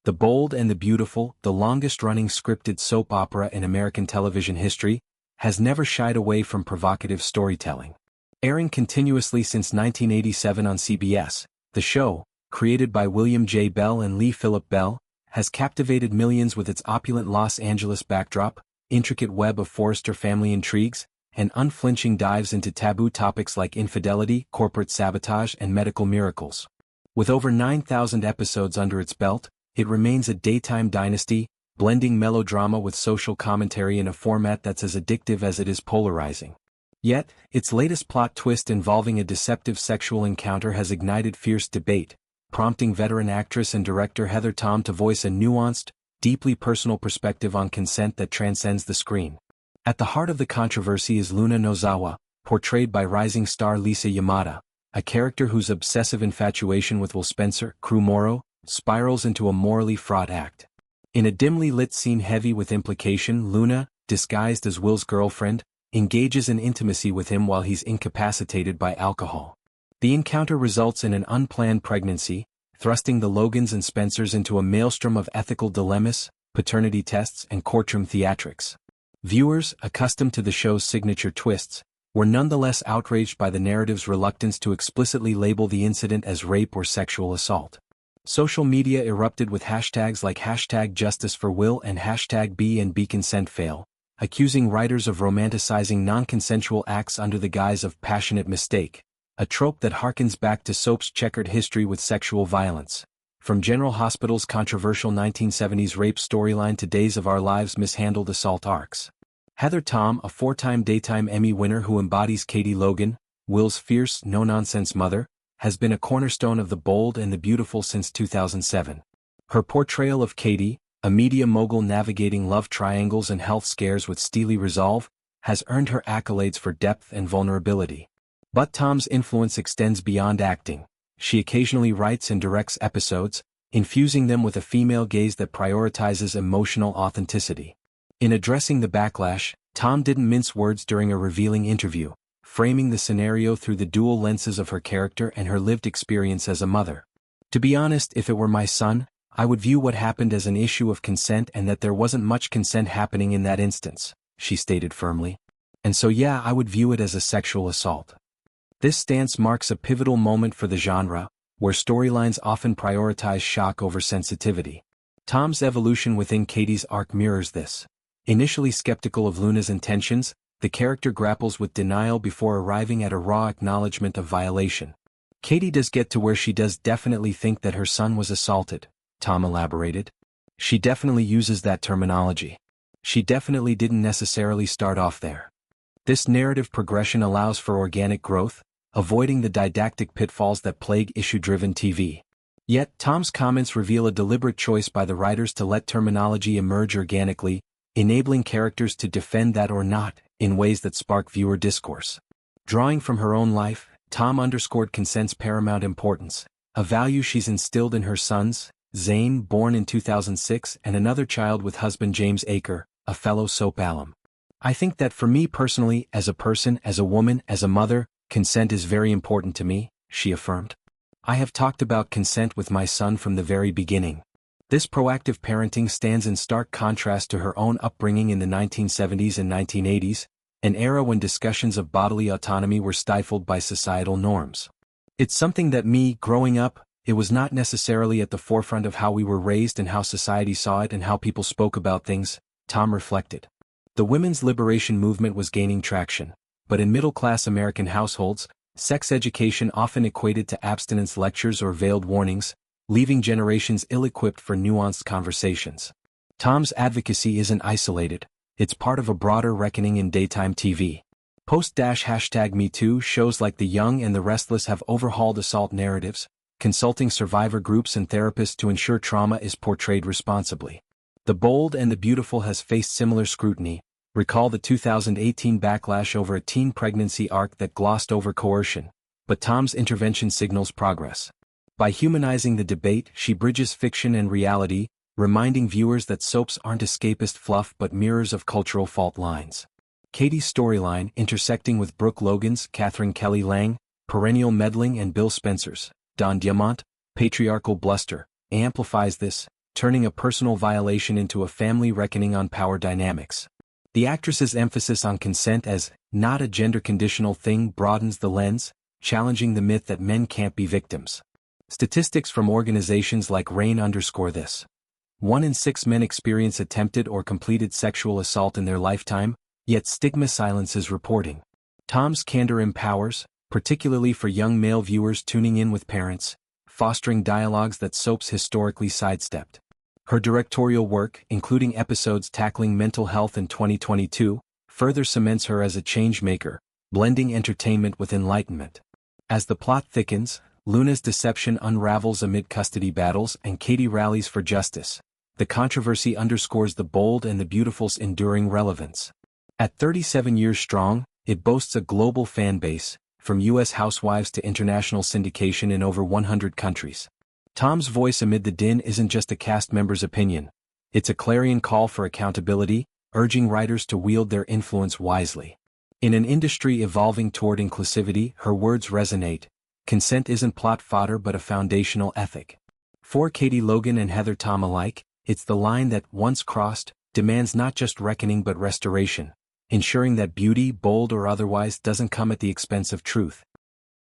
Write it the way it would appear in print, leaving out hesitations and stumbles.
The Bold and the Beautiful, the longest-running scripted soap opera in American television history, has never shied away from provocative storytelling. Airing continuously since 1987 on CBS, the show, created by William J. Bell and Lee Phillip Bell, has captivated millions with its opulent Los Angeles backdrop, intricate web of Forrester family intrigues, and unflinching dives into taboo topics like infidelity, corporate sabotage, and medical miracles. With over 9,000 episodes under its belt, it remains a daytime dynasty, blending melodrama with social commentary in a format that's as addictive as it is polarizing. Yet, its latest plot twist involving a deceptive sexual encounter has ignited fierce debate, prompting veteran actress and director Heather Tom to voice a nuanced, deeply personal perspective on consent that transcends the screen. At the heart of the controversy is Luna Nozawa, portrayed by rising star Lisa Yamada, a character whose obsessive infatuation with Will Spencer, Crew Morrow, spirals into a morally fraught act. In a dimly lit scene heavy with implication, Luna, disguised as Will's girlfriend, engages in intimacy with him while he's incapacitated by alcohol. The encounter results in an unplanned pregnancy, thrusting the Logans and Spencers into a maelstrom of ethical dilemmas, paternity tests, and courtroom theatrics. Viewers, accustomed to the show's signature twists, were nonetheless outraged by the narrative's reluctance to explicitly label the incident as rape or sexual assault. Social media erupted with hashtags like #JusticeForWill and #B&BConsentFail, accusing writers of romanticizing non-consensual acts under the guise of passionate mistake, a trope that harkens back to soap's checkered history with sexual violence. From General Hospital's controversial 1970s rape storyline to Days of Our Lives' mishandled assault arcs. Heather Tom, a four-time Daytime Emmy winner who embodies Katie Logan, Will's fierce, no-nonsense mother, has been a cornerstone of The Bold and the Beautiful since 2007. Her portrayal of Katie, a media mogul navigating love triangles and health scares with steely resolve, has earned her accolades for depth and vulnerability. But Tom's influence extends beyond acting. She occasionally writes and directs episodes, infusing them with a female gaze that prioritizes emotional authenticity. In addressing the backlash, Tom didn't mince words during a revealing interview, framing the scenario through the dual lenses of her character and her lived experience as a mother. To be honest, if it were my son, I would view what happened as an issue of consent and that there wasn't much consent happening in that instance, she stated firmly. And so yeah, I would view it as a sexual assault. This stance marks a pivotal moment for the genre, where storylines often prioritize shock over sensitivity. Tom's evolution within Katie's arc mirrors this. Initially skeptical of Luna's intentions, the character grapples with denial before arriving at a raw acknowledgement of violation. Katie does get to where she does definitely think that her son was assaulted, Tom elaborated. She definitely uses that terminology. She definitely didn't necessarily start off there. This narrative progression allows for organic growth, avoiding the didactic pitfalls that plague issue-driven TV. Yet, Tom's comments reveal a deliberate choice by the writers to let terminology emerge organically, enabling characters to defend that or not, in ways that spark viewer discourse. Drawing from her own life, Tom underscored consent's paramount importance, a value she's instilled in her sons, Zane, born in 2006, and another child with husband James Aker, a fellow soap alum. I think that for me personally, as a person, as a woman, as a mother, consent is very important to me, she affirmed. I have talked about consent with my son from the very beginning. This proactive parenting stands in stark contrast to her own upbringing in the 1970s and 1980s, an era when discussions of bodily autonomy were stifled by societal norms. It's something that growing up, it was not necessarily at the forefront of how we were raised and how society saw it and how people spoke about things, Tom reflected. The women's liberation movement was gaining traction, but in middle-class American households, sex education often equated to abstinence lectures or veiled warnings, leaving generations ill-equipped for nuanced conversations. Tom's advocacy isn't isolated, it's part of a broader reckoning in daytime TV. #MeToo shows like The Young and the Restless have overhauled assault narratives, consulting survivor groups and therapists to ensure trauma is portrayed responsibly. The Bold and the Beautiful has faced similar scrutiny. Recall the 2018 backlash over a teen pregnancy arc that glossed over coercion, but Tom's intervention signals progress. By humanizing the debate, she bridges fiction and reality, reminding viewers that soaps aren't escapist fluff but mirrors of cultural fault lines. Katie's storyline, intersecting with Brooke Logan's, Catherine Kelly Lang, perennial meddling, and Bill Spencer's, Don Diamont, patriarchal bluster, amplifies this, turning a personal violation into a family reckoning on power dynamics. The actress's emphasis on consent as not a gender-conditional thing broadens the lens, challenging the myth that men can't be victims. Statistics from organizations like RAINN underscore this. 1 in 6 men experience attempted or completed sexual assault in their lifetime, yet stigma silences reporting. Tom's candor empowers, particularly for young male viewers tuning in with parents, fostering dialogues that soaps historically sidestepped. Her directorial work, including episodes tackling mental health in 2022, further cements her as a change-maker, blending entertainment with enlightenment. As the plot thickens, Luna's deception unravels amid custody battles and Katie rallies for justice. The controversy underscores the bold and the beautiful's enduring relevance. At 37 years strong, it boasts a global fan base, from U.S. housewives to international syndication in over 100 countries. Tom's voice amid the din isn't just a cast member's opinion. It's a clarion call for accountability, urging writers to wield their influence wisely. In an industry evolving toward inclusivity, her words resonate. Consent isn't plot fodder but a foundational ethic. For Katie Logan and Heather Tom alike, it's the line that, once crossed, demands not just reckoning but restoration, ensuring that beauty, bold or otherwise, doesn't come at the expense of truth.